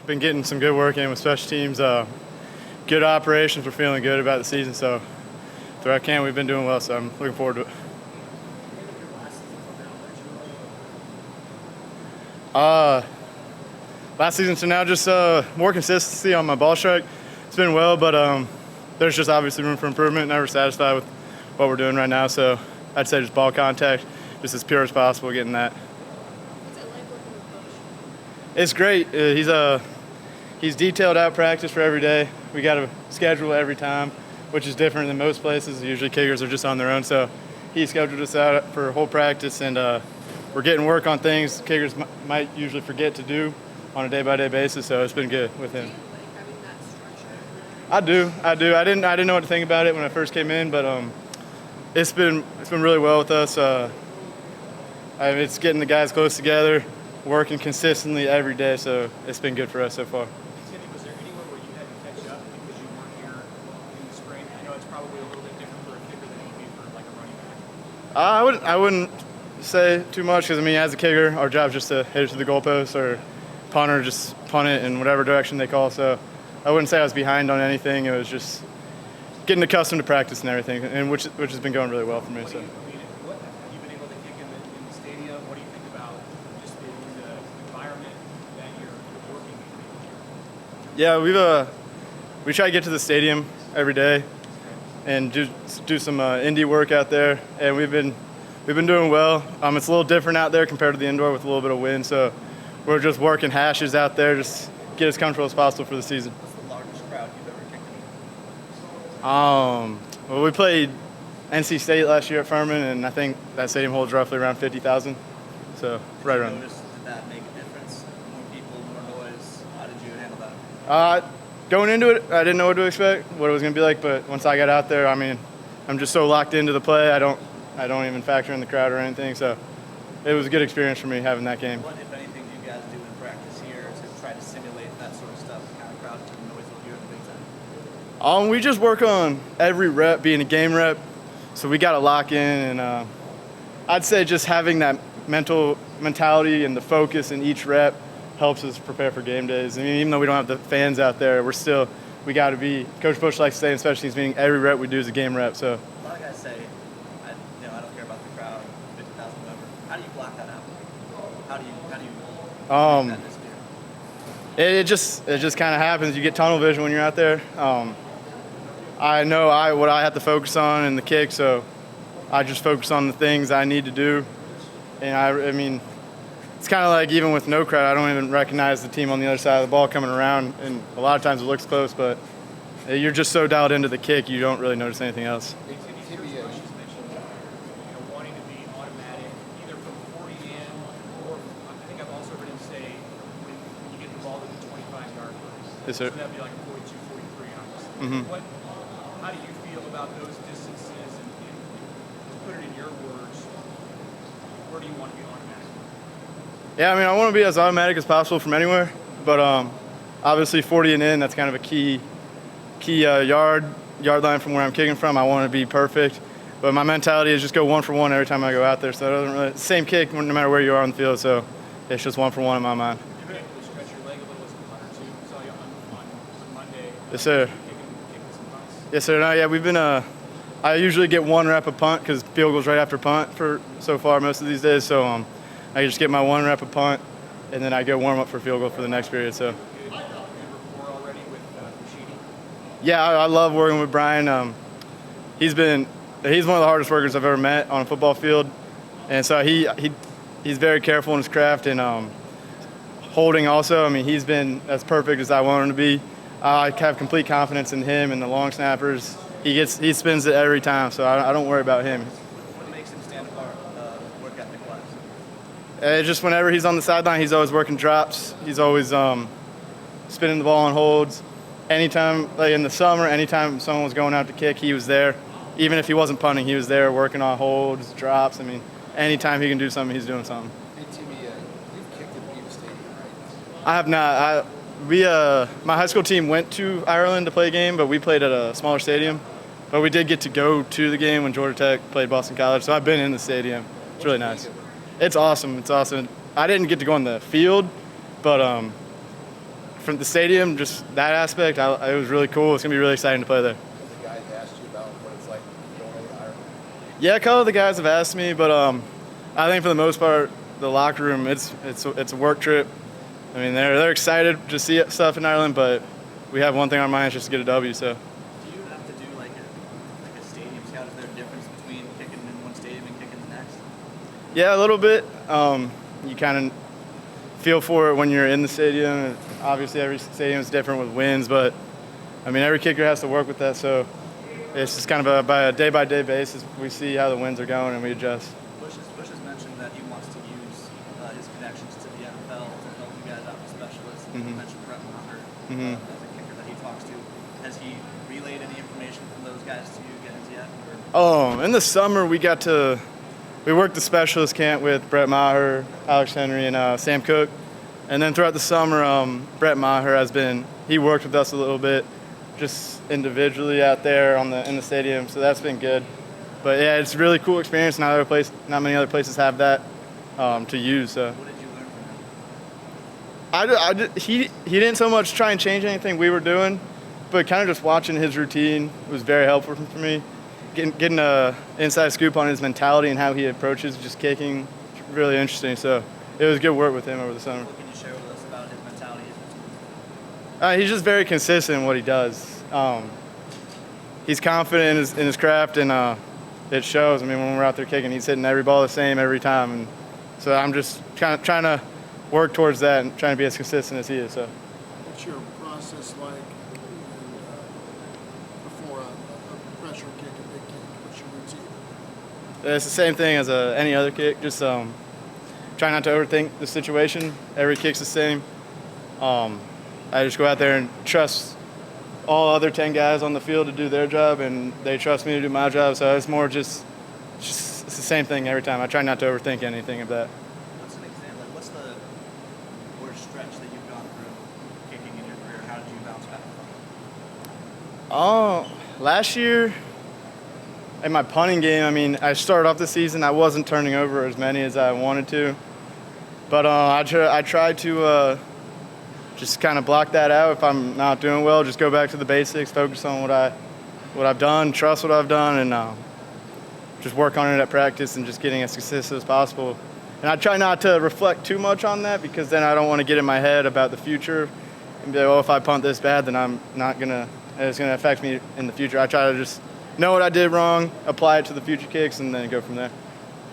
Been getting some good work in with special teams, good operations. We're feeling good about the season, so throughout camp we've been doing well, so I'm looking forward to it. Last season to now, just more consistency on my ball strike. It's been well, but there's just obviously room for improvement. Never satisfied with what we're doing right now, so I'd say just ball contact, just as pure as possible, getting that. What's it like working with Coach? It's great. He's detailed out practice for every day. We got to schedule every time, which is different than most places. Usually kickers are just on their own, so he scheduled us out for a whole practice, and we're getting work on things kickers might usually forget to do on a day-by-day basis. So it's been good with him. Do you like having that structure? I do. I didn't know what to think about it when I first came in, but it's been really well with us. It's getting the guys close together, working consistently every day. So it's been good for us so far. Timmy, was there anywhere where you had to catch up because you weren't here in the spring? I know it's probably a little bit different for a kicker than it would be for like a running back. I wouldn't say too much because, as a kicker, our job is just to hit it to the goalpost, or punter just punt it in whatever direction they call. So I wouldn't say I was behind on anything. It was just getting accustomed to practice and everything, and which has been going really well for me. What have you been able to kick in the stadium? What do you think about just the environment that you're working in? Yeah, we try to get to the stadium every day and do some indie work out there, and we've been doing well. It's a little different out there compared to the indoor with a little bit of wind, so we're just working hashes out there, just get as comfortable as possible for the season. What's the largest crowd you've ever kicked in? Well, we played NC State last year at Furman, and I think that stadium holds roughly around 50,000. So right around there. Did that make a difference? More people, more noise. How did you handle that? Going into it, I didn't know what to expect, what it was going to be like, but once I got out there, I'm just so locked into the play. I don't even factor in the crowd or anything, so it was a good experience for me having that game. What, if anything, do you guys do in practice here to try to simulate that sort of stuff, the kind of crowd and noise you'll hear in the Big Ten? We just work on every rep being a game rep, so we got to lock in, and I'd say just having that mentality and the focus in each rep helps us prepare for game days. Even though we don't have the fans out there, we got to be. Coach Bush likes to say in special teams meeting, every rep we do is a game rep. So A lot of guys say, I don't care about the crowd, 50,000, whatever. How do you block that out? How do you make that disappear? it just kind of happens. You get tunnel vision when you're out there. I know what I have to focus on in the kick, so I just focus on the things I need to do. And it's kind of like even with no crowd, I don't even recognize the team on the other side of the ball coming around, and a lot of times it looks close, but you're just so dialed into the kick, you don't really notice anything else. Timmy mentioned wanting to be automatic, either from 40 in, or I think I've also heard him say when you get the ball to the 25-yard line. Yes, sir. So that'd be like 42, 43, obviously. Mm-hmm. How do you feel about those distances, and to put it in your words, where do you want to be automatic? Yeah, I want to be as automatic as possible from anywhere, but obviously 40 and in, that's kind of a key yard line from where I'm kicking from. I want to be perfect, but my mentality is just go 1 for 1 every time I go out there. So it doesn't really same kick no matter where you are on the field. So it's just 1 for 1 in my mind. You've been able to stretch your leg a little as a punter too. We saw you on Monday. Yes, sir. Kicking some punts. Yes, sir. No, yeah, we've been. I usually get 1 rep of punt because field goes right after punt for so far most of these days. So I just get my 1 rep of punt, and then I go warm up for field goal for the next period. So. Good rapport already with Rashidi? Yeah, I love working with Brian. He's one of the hardest workers I've ever met on a football field, and so he's very careful in his craft, and holding also. He's been as perfect as I want him to be. I have complete confidence in him and the long snappers. He spins it every time, so I don't worry about him. What makes him stand apart, work ethic wise? Just whenever he's on the sideline, he's always working drops. He's always spinning the ball on holds. Anytime, like in the summer, anytime someone was going out to kick, he was there. Even if he wasn't punting, he was there working on holds, drops. Anytime he can do something, he's doing something. Hey, Timmy, you've kicked at Beaver Stadium, right? I have not. My high school team went to Ireland to play a game, but we played at a smaller stadium. But we did get to go to the game when Georgia Tech played Boston College, so I've been in the stadium. It's really nice. It's awesome. I didn't get to go on the field, but from the stadium, just that aspect, it was really cool. It's gonna be really exciting to play there. Have the guys asked you about what it's like going over to Ireland? Yeah, a couple of the guys have asked me, but I think for the most part, the locker room, it's a work trip. I mean, they're excited to see stuff in Ireland, but we have one thing on our mind, just to get a W. So. Do you have to do like a stadium scout? Is there a difference between kicking in one stadium and kicking the next? Yeah, a little bit. You kind of feel for it when you're in the stadium. Obviously, every stadium is different with winds, but I mean, every kicker has to work with that. So it's just kind of by a day-by-day basis. We see how the winds are going and we adjust. Bush has mentioned that he wants to use his connections to the NFL to help you guys out with specialists. And you mentioned Brett Maher as a kicker that he talks to. Has he relayed any information from those guys to you guys yet? Or? In the summer, we worked the specialist camp with Brett Maher, Alex Henry, and Sam Cook. And then throughout the summer, Brett Maher he worked with us a little bit, just individually out there in the stadium. So that's been good. But yeah, it's a really cool experience. Not many other places have that to use. So. What did you learn from him? He didn't so much try and change anything we were doing, but kind of just watching his routine was very helpful for me. Getting a inside scoop on his mentality and how he approaches just kicking, really interesting. So it was good work with him over the summer. What can you share with us about his mentality? He's just very consistent in what he does. He's confident in his craft, and it shows. I mean, when we're out there kicking, he's hitting every ball the same every time. And so I'm just kind of trying to work towards that and trying to be as consistent as he is. So. What's your process like before a pressure kick, a big kick? What's your routine? It's the same thing as any other kick. Just try not to overthink the situation. Every kick's the same. I just go out there and trust all other 10 guys on the field to do their job, and they trust me to do my job. So it's more just it's the same thing every time. I try not to overthink anything of that. What's an example? What's the worst stretch that you've gone through kicking in your career? How did you bounce back from it? Last year in my punting game, I mean, I started off the season, I wasn't turning over as many as I wanted to. But I tried to just kind of block that out. If I'm not doing well, just go back to the basics, focus on what I've done, trust what I've done, and just work on it at practice and just getting as consistent as possible. And I try not to reflect too much on that, because then I don't want to get in my head about the future and be like, oh, if I punt this bad, then it's gonna affect me in the future. I try to just know what I did wrong, apply it to the future kicks, and then go from there.